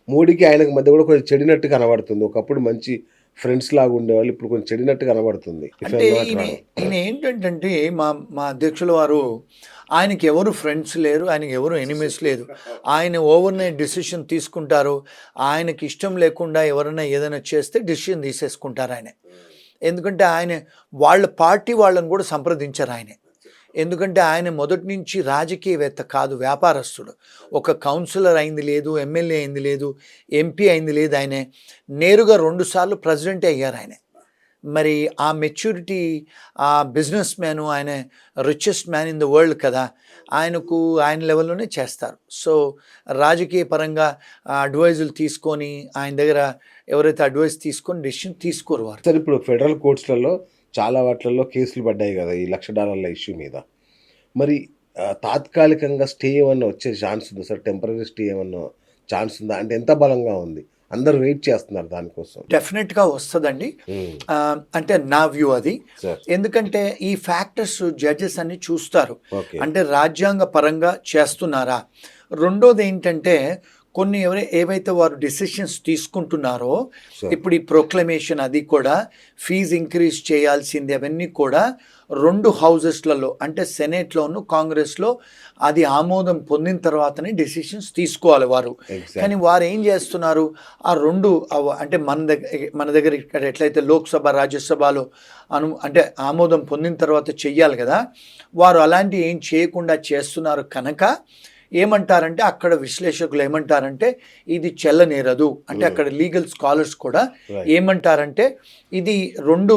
మోడీకి ఆయనకి మధ్య కూడా కొంచెం చెడినట్టు కనబడుతుంది. ఒకప్పుడు మంచి ఫ్రెండ్స్ లాగా ఉండేవాళ్ళు. ఇప్పుడు కొంచెం చెడినట్టు కనబడుతుంది. ఇఫ్ అంటే ఐయామ్ నాట్ ఈయన రాంగ్. ఈయన ఏంటంటే మా మా అధ్యక్షుల వారు ఆయనకి ఎవరు ఫ్రెండ్స్ లేరు, ఆయనకి ఎవరు ఎనిమీస్ లేదు. ఆయన ఓవర్ నైట్ డిసిషన్ తీసుకుంటారు. ఆయనకి ఇష్టం లేకుండా ఎవరైనా ఏదైనా చేస్తే డిసిషన్ తీసేసుకుంటారు ఆయన. ఎందుకంటే ఆయన వాళ్ళ పార్టీ వాళ్ళని కూడా సంప్రదించారు ఆయన. ఎందుకంటే ఆయన మొదటి నుంచి రాజకీయవేత్త కాదు, వ్యాపారస్తుడు. ఒక కౌన్సిలర్ అయింది లేదు, ఎమ్మెల్యే అయింది లేదు, ఎంపీ అయింది లేదు. ఆయనే నేరుగా 2 సార్లు ప్రెసిడెంటే అయ్యారు ఆయన. మరి ఆ మెచ్యూరిటీ, ఆ బిజినెస్ మ్యాను, ఆయన richest man in the world కదా, ఆయనకు ఆయన లెవెల్లోనే చేస్తారు. సో రాజకీయ పరంగా అడ్వైజులు తీసుకొని ఆయన దగ్గర ఎవరైతే అడ్వైస్ తీసుకొని డెసిషన్ తీసుకోరు వారు. సార్ ఇప్పుడు ఫెడరల్ కోర్ట్స్‌లలో చాలా వాటిలలో కేసులు పడ్డాయి గదా! ఈ $1,00,000 ఇష్యూ మీద. మరి తాత్కాలికంగా స్టే ఏమన్నా వచ్చే ఛాన్స్ ఉందా సార్? టెంపరరీ స్టే ఏమన్నా ఛాన్స్ ఉందా? అంటే ఎంత బలంగా ఉంది? అందరూ వెయిట్ చేస్తున్నారు దానికోసం. డెఫినెట్గా వస్తుందండి. హ్మ్. అంటే నా వ్యూ అది. సార్. ఎందుకంటే ఈ ఫ్యాక్టర్స్ జడ్జెస్ అన్ని చూస్తారు. ఓకే. అంటే రాజ్యాంగ పరంగా చేస్తున్నారా. రెండోది ఏంటంటే కొన్ని ఏవైతే వారు డిసిషన్స్ తీసుకుంటున్నారో, సార్. ఇప్పుడు ఈ ప్రొక్లమేషన్ అది కూడా ఫీజు ఇంక్రీజ్ చేయాల్సింది అవన్నీ కూడా 2 హౌజెస్లలో అంటే సెనేట్లోను కాంగ్రెస్లో అది ఆమోదం పొందిన తర్వాతనే డెసిషన్స్ తీసుకోవాలి వారు. ఎగ్జాక్ట్. కానీ వారు ఏం చేస్తున్నారు, ఆ 2 అంటే మన దగ్గర ఇక్కడ ఎట్లయితే లోక్సభ రాజ్యసభలో అంటే ఆమోదం పొందిన తర్వాత చెయ్యాలి కదా, వారు అలాంటి ఏం చేయకుండా చేస్తున్నారు కనుక ఏమంటారంటే అక్కడ విశ్లేషకులు ఏమంటారంటే ఇది చెల్లనేరదు. అంటే అక్కడ లీగల్ స్కాలర్స్ కూడా ఏమంటారంటే ఇది 2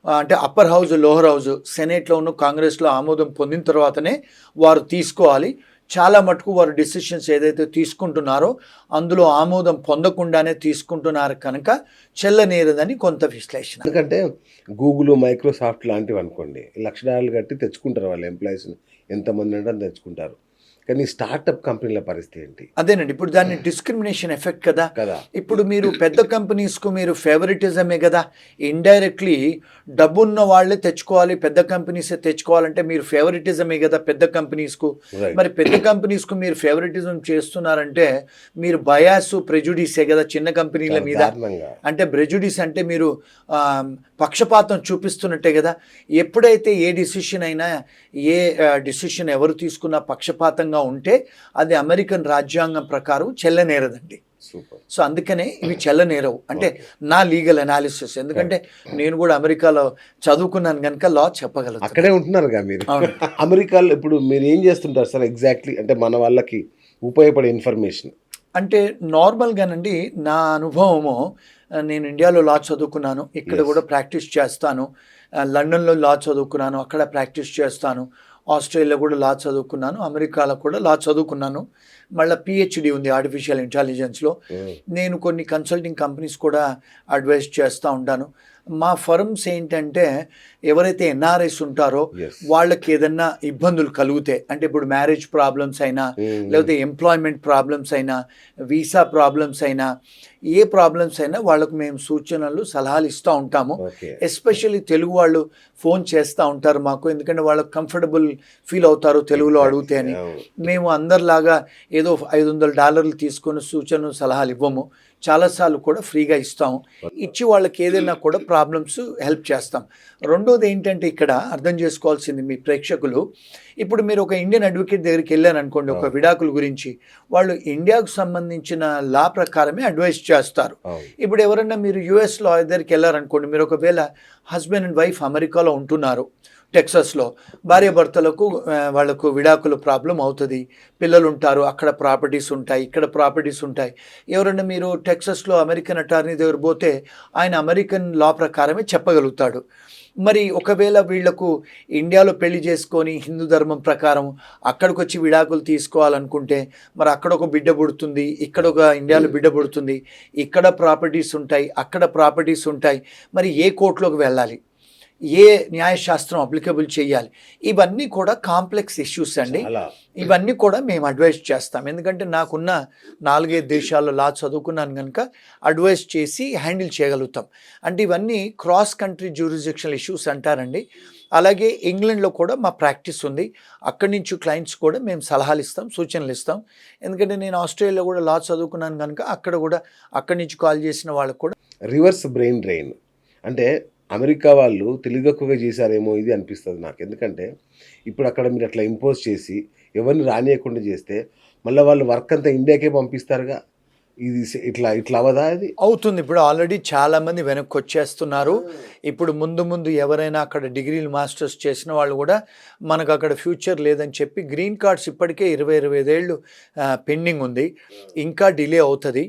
అంటే అప్పర్ హౌస్ లోవర్ హౌస్ సెనేట్లోను కాంగ్రెస్లో ఆమోదం పొందిన తర్వాతనే వారు తీసుకోవాలి. చాలా మటుకు వారు డిసిషన్స్ ఏదైతే తీసుకుంటున్నారో అందులో ఆమోదం పొందకుండానే తీసుకుంటున్నారు కనుక చెల్లనేరదని కొంత విశ్లేషణ. ఎందుకంటే గూగుల్, మైక్రోసాఫ్ట్ లాంటివి అనుకోండి $1,00,000 కట్టి తెచ్చుకుంటారు వాళ్ళ ఎంప్లాయీస్‌ని. ఎంతమంది అంటే అంత తెచ్చుకుంటారు. కానీ స్టార్టప్ కంపెనీల పరిస్థితి ఏంటి? అదేనండి, ఇప్పుడు దాన్ని డిస్క్రిమినేషన్ ఎఫెక్ట్ కదా. కదా. ఇప్పుడు మీరు పెద్ద కంపెనీస్కు మీరు ఫేవరెటిజమే కదా. ఇండైరెక్ట్లీ డబ్బున్న వాళ్ళే తెచ్చుకోవాలి, పెద్ద కంపెనీసే తెచ్చుకోవాలంటే మీరు ఫేవరెటిజమే కదా పెద్ద కంపెనీస్కు. రైట్. మరి పెద్ద కంపెనీస్కు మీరు ఫేవరెటిజం చేస్తున్నారంటే మీరు బయాస్ ప్రెజుడిసే కదా చిన్న కంపెనీల చాలా మీద. దారుణంగా. అంటే ప్రెజుడిస్ అంటే మీరు పక్షపాతం చూపిస్తున్నట్టే కదా. ఎప్పుడైతే ఏ డిసిషన్ అయినా ఏ డిసిషన్ ఎవరు తీసుకున్నా పక్షపాతంగా ఉంటే అది అమెరికన్ రాజ్యాంగం ప్రకారం చెల్లనేరదండి. సూపర్. సో అందుకనే ఇవి చెల్లనేరవు. అంటే నా లీగల్ అనాలిసిస్, ఎందుకంటే నేను కూడా అమెరికాలో చదువుకున్నాను కనుక లా చెప్పగలను. అక్కడే ఉంటున్నారుగా మీరు. అవును. అమెరికాలో ఇప్పుడు మీరు ఏం చేస్తుంటారు సార్ ఎగ్జాక్ట్లీ? అంటే మన వాళ్ళకి ఉపయోగపడే ఇన్ఫర్మేషన్. అంటే నార్మల్గానండి నా అనుభవము, నేను ఇండియాలో లా చదువుకున్నాను, ఇక్కడ కూడా ప్రాక్టీస్ చేస్తాను. లండన్లో లా చదువుకున్నాను, అక్కడ ప్రాక్టీస్ చేస్తాను. ఆస్ట్రేలియా కూడా లా చదువుకున్నాను, అమెరికాలో కూడా లా చదువుకున్నాను. మళ్ళీ పిహెచ్డి ఉంది ఆర్టిఫిషియల్ ఇంటెలిజెన్స్లో. నేను కొన్ని కన్సల్టింగ్ కంపెనీస్ కూడా అడ్వైస్ చేస్తూ ఉంటాను. మా ఫర్మ్స్ ఏంటంటే ఎవరైతే ఎన్ఆర్ఐస్ ఉంటారో వాళ్ళకి ఏదన్నా ఇబ్బందులు కలిగితే, అంటే ఇప్పుడు మ్యారేజ్ ప్రాబ్లమ్స్ అయినా, లేకపోతే ఎంప్లాయ్మెంట్ ప్రాబ్లమ్స్ అయినా, వీసా ప్రాబ్లమ్స్ అయినా, ఏ ప్రాబ్లమ్స్ అయినా వాళ్ళకు మేము సూచనలు సలహాలు ఇస్తూ ఉంటాము. ఎస్పెషల్లీ తెలుగు వాళ్ళు ఫోన్ చేస్తూ ఉంటారు మాకు, ఎందుకంటే వాళ్ళకు కంఫర్టబుల్ ఫీల్ అవుతారు తెలుగులో అడిగితే అని. మేము అందరిలాగా ఏదో $500 తీసుకొని సూచనలు సలహాలు ఇవ్వము, చాలాసార్లు కూడా ఫ్రీగా ఇస్తాము. ఇచ్చి వాళ్ళకి ఏదైనా కూడా ప్రాబ్లమ్స్ హెల్ప్ చేస్తాం. రెండోది ఏంటంటే ఇక్కడ అర్థం చేసుకోవాల్సింది మీ ప్రేక్షకులు, ఇప్పుడు మీరు ఒక ఇండియన్ అడ్వకేట్ దగ్గరికి వెళ్ళారనుకోండి ఒక విడాకుల గురించి, వాళ్ళు ఇండియాకు సంబంధించిన లా ప్రకారమే అడ్వైస్ చేస్తారు. ఇప్పుడు ఎవరన్నా మీరు యుఎస్ లా దగ్గరికి వెళ్ళారనుకోండి, మీరు ఒకవేళ హస్బెండ్ అండ్ వైఫ్ అమెరికాలో ఉంటున్నారు, టెక్సాస్లో, భార్యాభర్తలకు వాళ్ళకు విడాకుల ప్రాబ్లం అవుతుంది, పిల్లలు ఉంటారు, అక్కడ ప్రాపర్టీస్ ఉంటాయి, ఇక్కడ ప్రాపర్టీస్ ఉంటాయి. ఎవరన్నా మీరు టెక్సాస్లో అమెరికన్ అటార్నీ దగ్గర పోతే ఆయన అమెరికన్ లా ప్రకారమే చెప్పగలుగుతాడు. మరి ఒకవేళ వీళ్లకు ఇండియాలో పెళ్లి చేసుకొని హిందూ ధర్మం ప్రకారం అక్కడికి వచ్చి విడాకులు తీసుకోవాలనుకుంటే మరి అక్కడ ఒక బిడ్డ పుడుతుంది, ఇక్కడ ఒక ఇండియాలో బిడ్డ పుడుతుంది, ఇక్కడ ప్రాపర్టీస్ ఉంటాయి, అక్కడ ప్రాపర్టీస్ ఉంటాయి, మరి ఏ కోర్టులోకి వెళ్ళాలి? ఏ న్యాయశాస్త్రం అప్లికబుల్ చేయాలి, ఇవన్నీ కూడా కాంప్లెక్స్ ఇష్యూస్ అండి. చాలా ఇవన్నీ కూడా మేము అడ్వైస్ చేస్తాం. ఎందుకంటే నాకున్న 4-5 దేశాల్లో లా చదువుకున్నాను కనుక అడ్వైస్ చేసి హ్యాండిల్ చేయగలుగుతాం. అంటే ఇవన్నీ క్రాస్ కంట్రీ జ్యూరిస్డిక్షనల్ ఇష్యూస్ అంటారండి. అలాగే ఇంగ్లాండ్లో కూడా మా ప్రాక్టీస్ ఉంది. అక్కడి నుంచి క్లయింట్స్ కూడా మేము సలహాలు ఇస్తాం, సూచనలు ఇస్తాం. ఎందుకంటే నేను ఆస్ట్రేలియాలో కూడా లా చదువుకున్నాను కనుక అక్కడ కూడా అక్కడి నుంచి కాల్ చేసిన వాళ్ళకు కూడా రివర్స్ బ్రెయిన్ డ్రైన్ అంటే అమెరికా వాళ్ళు తెలివితక్కువగా చేశారేమో ఇది అనిపిస్తుంది నాకు. ఎందుకంటే ఇప్పుడు అక్కడ మీరు అట్లా ఇంపోజ్ చేసి ఎవరిని రానియకుండా చేస్తే మళ్ళీ వాళ్ళు వర్క్ అంతా ఇండియాకే పంపిస్తారుగా. ఇది ఇట్లా అవదా అది? అవుతుంది. ఇప్పుడు ఆల్రెడీ చాలామంది వెనక్కి వచ్చేస్తున్నారు. ఇప్పుడు ముందు ఎవరైనా అక్కడ డిగ్రీలు మాస్టర్స్ చేసిన వాళ్ళు కూడా మనకు అక్కడ ఫ్యూచర్ లేదని చెప్పి గ్రీన్ కార్డ్స్ ఇప్పటికే 20-25 ఏళ్ళు పెండింగ్ ఉంది, ఇంకా డిలే అవుతుంది.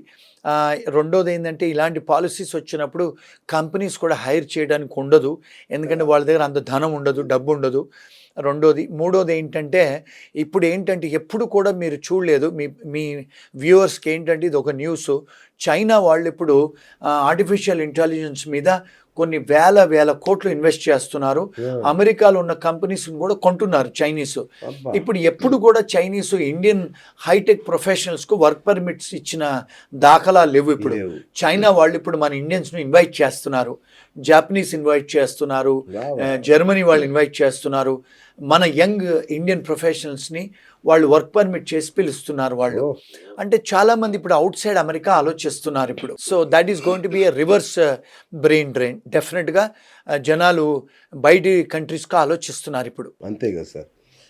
రెండోది ఏంటంటే ఇలాంటి పాలసీస్ వచ్చినప్పుడు కంపెనీస్ కూడా హైర్ చేయడానికి ఉండదు, ఎందుకంటే వాళ్ళ దగ్గర అంత ధనం ఉండదు, డబ్బు ఉండదు. మూడోది ఏంటంటే ఇప్పుడు ఏంటంటే ఎప్పుడు కూడా మీరు చూడలేదు, మీ వ్యూవర్స్కి ఏంటంటే ఇది ఒక న్యూస్, చైనా వాళ్ళు ఇప్పుడు ఆర్టిఫిషియల్ ఇంటెలిజెన్స్ మీద కొన్ని వేల కోట్లు ఇన్వెస్ట్ చేస్తున్నారు. అమెరికాలో ఉన్న కంపెనీస్ని కూడా కొంటున్నారు చైనీసు. ఇప్పుడు ఎప్పుడు కూడా చైనీసు ఇండియన్ హైటెక్ ప్రొఫెషనల్స్కు వర్క్ పర్మిట్స్ ఇచ్చిన దాఖలాలు లేవు. ఇప్పుడు చైనా వాళ్ళు ఇప్పుడు మన ఇండియన్స్ను ఇన్వైట్ చేస్తున్నారు, జాపనీస్ ఇన్వైట్ చేస్తున్నారు, జర్మనీ వాళ్ళు ఇన్వైట్ చేస్తున్నారు. మన యంగ్ ఇండియన్ ప్రొఫెషనల్స్ని వాళ్ళు వర్క్ పర్మిట్ చేసి పిలుస్తున్నారు వాళ్ళు. అంటే చాలామంది ఇప్పుడు అవుట్ సైడ్ అమెరికా ఆలోచిస్తున్నారు ఇప్పుడు. So that is going to be a reverse brain drain. డెఫినెట్గా జనాలు బయటి కంట్రీస్కి ఆలోచిస్తున్నారు ఇప్పుడు. అంతే కదా సార్.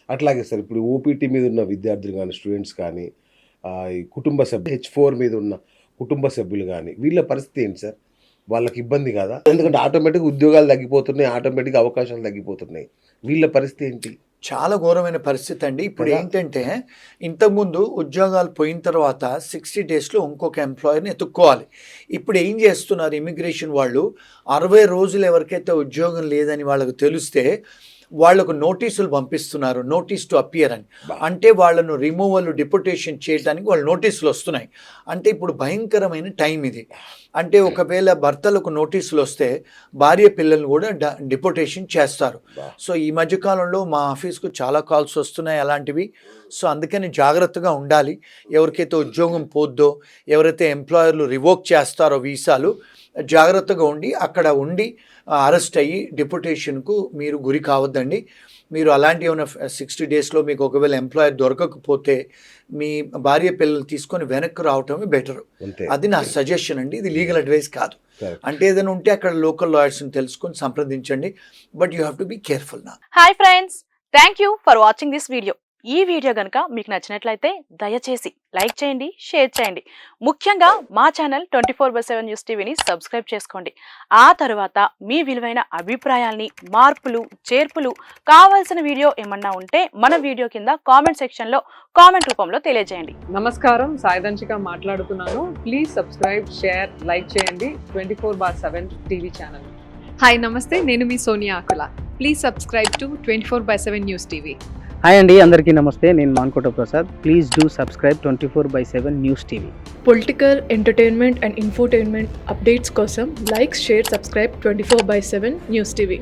అట్లాగే సార్ ఇప్పుడు ఓపీటీ మీద ఉన్న విద్యార్థులు కానీ స్టూడెంట్స్ కానీ ఈ కుటుంబ సభ్యులు H4 మీద ఉన్న కుటుంబ సభ్యులు కానీ వీళ్ళ పరిస్థితి ఏంటి సార్? వాళ్ళకి ఇబ్బంది కాదా? ఎందుకంటే ఆటోమేటిక్గా ఉద్యోగాలు తగ్గిపోతున్నాయి, ఆటోమేటిక్గా అవకాశాలు తగ్గిపోతున్నాయి. వీళ్ళ పరిస్థితి ఏంటి? చాలా ఘోరమైన పరిస్థితి అండి. ఇప్పుడు ఏంటంటే ఇంతకుముందు ఉద్యోగాలు పోయిన తర్వాత 60 డేస్లో ఇంకొక ఎంప్లాయర్ని ఎత్తుక్కోవాలి. ఇప్పుడు ఏం చేస్తున్నారు ఇమిగ్రేషన్ వాళ్ళు, 60 రోజులు ఎవరికైతే ఉద్యోగం లేదని వాళ్ళకు తెలిస్తే వాళ్లకు నోటీసులు పంపిస్తున్నారు, నోటీస్ టు అపియర్ అని. అంటే వాళ్ళను రిమూవల్, డిపోటేషన్ చేయడానికి వాళ్ళు నోటీసులు వస్తున్నాయి. అంటే ఇప్పుడు భయంకరమైన టైం ఇది. అంటే ఒకవేళ భర్తలకు నోటీసులు వస్తే భార్య పిల్లల్ని కూడా డిపోటేషన్ చేస్తారు. సో ఈ మధ్యకాలంలో మా ఆఫీస్కు చాలా కాల్స్ వస్తున్నాయి అలాంటివి. సో అందుకని జాగ్రత్తగా ఉండాలి. ఎవరికైతే ఉద్యోగం పోద్దో, ఎవరైతే ఎంప్లాయర్లు రివోక్ చేస్తారో వీసాలు, జాగ్రత్తగా అక్కడ ఉండి అరెస్ట్ అయ్యి డిపోటేషన్కు మీరు గురి కావద్దండి. మీరు అలాంటి ఏమైనా 60 డేస్లో మీకు ఒకవేళ ఎంప్లాయర్ దొరకకపోతే మీ భార్య పిల్లలు తీసుకొని వెనక్కి రావటమే బెటర్. అది నా సజెషన్ అండి. ఇది లీగల్ అడ్వైస్ కాదు. అంటే ఏదైనా ఉంటే అక్కడ లోకల్ లాయర్స్ని తెలుసుకొని సంప్రదించండి. But you have to be careful నా. Hi friends, thank you for watching this video. ఈ వీడియో కనుక మీకు నచ్చినట్లయితే దయచేసి లైక్ చేయండి, షేర్ చేయండి. ముఖ్యంగా మా ఛానల్ 24/7 న్యూస్ టీవీని సబ్స్క్రైబ్ చేసుకోండి. ఆ తర్వాత మీ విలువైన అభిప్రాయాల్ని, మార్పులు, చేర్పులు, కావాల్సిన వీడియో ఏమన్నా ఉంటే మన వీడియో కింద కామెంట్ సెక్షన్లో కామెంట్ రూపంలో తెలియజేయండి. నమస్కారం, సాయిదంచిక మాట్లాడుతున్నాను. ప్లీజ్ సబ్స్క్రైబ్, షేర్, లైక్ చేయండి 24/7 టీవీ ఛానల్. హాయ్ నమస్తే, నేను మీ Sonia Akula. Please subscribe to 24/7 news TV. Hi అండి, అందరికీ నమస్తే. నేను Mankota Prasad. Please do subscribe 24/7 news TV. Political, entertainment and infotainment updates కోసం like, share, subscribe 24/7 news TV.